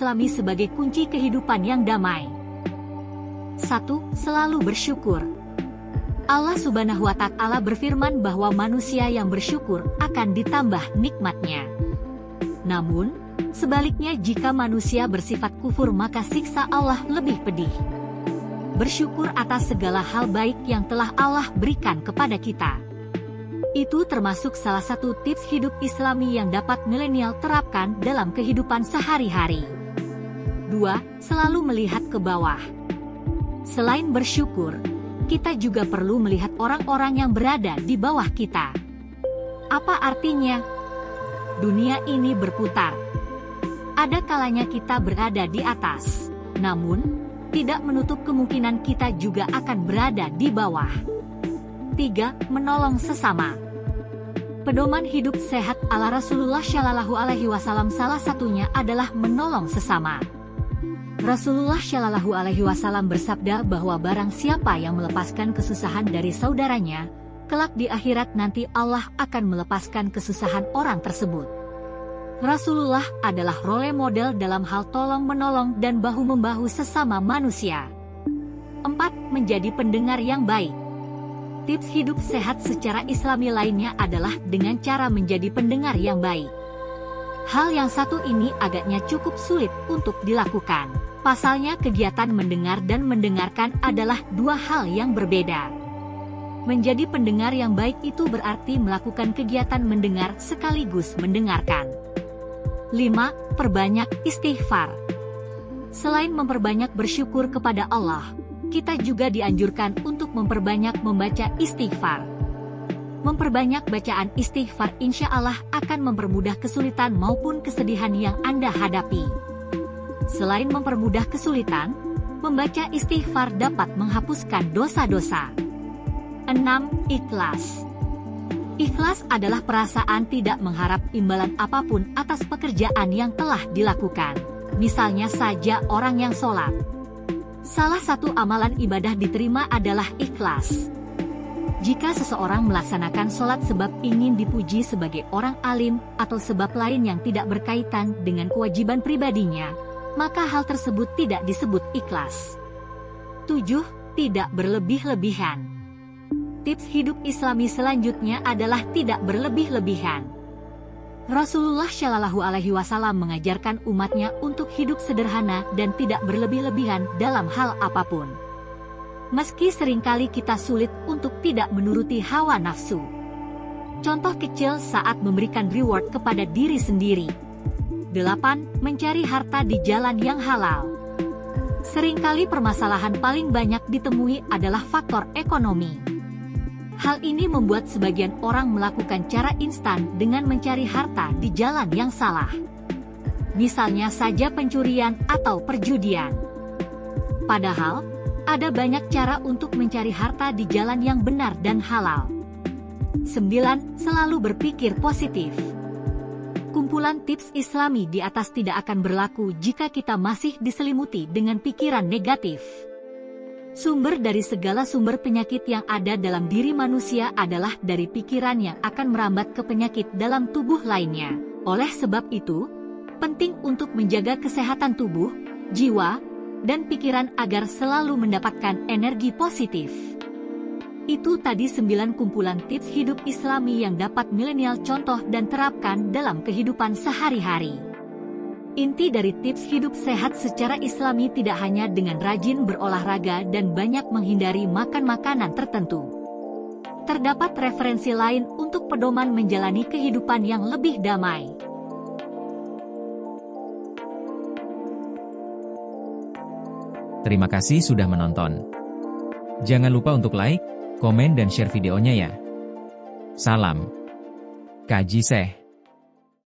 Islami sebagai kunci kehidupan yang damai. 1. Selalu bersyukur. Allah Subhanahu wa Ta'ala berfirman bahwa manusia yang bersyukur akan ditambah nikmatnya. Namun, sebaliknya jika manusia bersifat kufur maka siksa Allah lebih pedih. Bersyukur atas segala hal baik yang telah Allah berikan kepada kita. Itu termasuk salah satu tips hidup Islami yang dapat milenial terapkan dalam kehidupan sehari-hari. 2. Selalu melihat ke bawah. Selain bersyukur, kita juga perlu melihat orang-orang yang berada di bawah kita. Apa artinya? Dunia ini berputar. Ada kalanya kita berada di atas, namun tidak menutup kemungkinan kita juga akan berada di bawah. 3. Menolong sesama. Pedoman hidup sehat ala Rasulullah Shallallahu Alaihi Wasallam salah satunya adalah menolong sesama. Rasulullah Shallallahu Alaihi Wasallam bersabda bahwa barang siapa yang melepaskan kesusahan dari saudaranya, kelak di akhirat nanti Allah akan melepaskan kesusahan orang tersebut. Rasulullah adalah role model dalam hal tolong-menolong dan bahu-membahu sesama manusia. 4. Menjadi pendengar yang baik. Tips hidup sehat secara Islami lainnya adalah dengan cara menjadi pendengar yang baik. Hal yang satu ini agaknya cukup sulit untuk dilakukan. Pasalnya kegiatan mendengar dan mendengarkan adalah dua hal yang berbeda. Menjadi pendengar yang baik itu berarti melakukan kegiatan mendengar sekaligus mendengarkan. 5. Perbanyak istighfar. Selain memperbanyak bersyukur kepada Allah, kita juga dianjurkan untuk memperbanyak membaca istighfar. Memperbanyak bacaan istighfar insya Allah akan mempermudah kesulitan maupun kesedihan yang Anda hadapi. Selain mempermudah kesulitan, membaca istighfar dapat menghapuskan dosa-dosa. 6. Ikhlas. Ikhlas adalah perasaan tidak mengharap imbalan apapun atas pekerjaan yang telah dilakukan. Misalnya saja orang yang sholat. Salah satu amalan ibadah diterima adalah ikhlas. Jika seseorang melaksanakan sholat sebab ingin dipuji sebagai orang alim atau sebab lain yang tidak berkaitan dengan kewajiban pribadinya, maka hal tersebut tidak disebut ikhlas. 7. Tidak berlebih-lebihan. Tips hidup Islami selanjutnya adalah tidak berlebih-lebihan. Rasulullah Shallallahu Alaihi Wasallam mengajarkan umatnya untuk hidup sederhana dan tidak berlebih-lebihan dalam hal apapun. Meski seringkali kita sulit untuk tidak menuruti hawa nafsu. Contoh kecil saat memberikan reward kepada diri sendiri. 8. Mencari harta di jalan yang halal. Seringkali permasalahan paling banyak ditemui adalah faktor ekonomi. Hal ini membuat sebagian orang melakukan cara instan dengan mencari harta di jalan yang salah. Misalnya saja pencurian atau perjudian. Padahal, ada banyak cara untuk mencari harta di jalan yang benar dan halal. 9. Selalu berpikir positif. Kumpulan tips Islami di atas tidak akan berlaku jika kita masih diselimuti dengan pikiran negatif. Sumber dari segala sumber penyakit yang ada dalam diri manusia adalah dari pikiran yang akan merambat ke penyakit dalam tubuh lainnya. Oleh sebab itu, penting untuk menjaga kesehatan tubuh, jiwa, dan pikiran agar selalu mendapatkan energi positif. Itu tadi 9 kumpulan tips hidup Islami yang dapat milenial contoh dan terapkan dalam kehidupan sehari-hari. Inti dari tips hidup sehat secara Islami tidak hanya dengan rajin berolahraga dan banyak menghindari makan makanan tertentu. Terdapat referensi lain untuk pedoman menjalani kehidupan yang lebih damai. Terima kasih sudah menonton. Jangan lupa untuk like, komen dan share videonya ya. Salam Kaji Seh.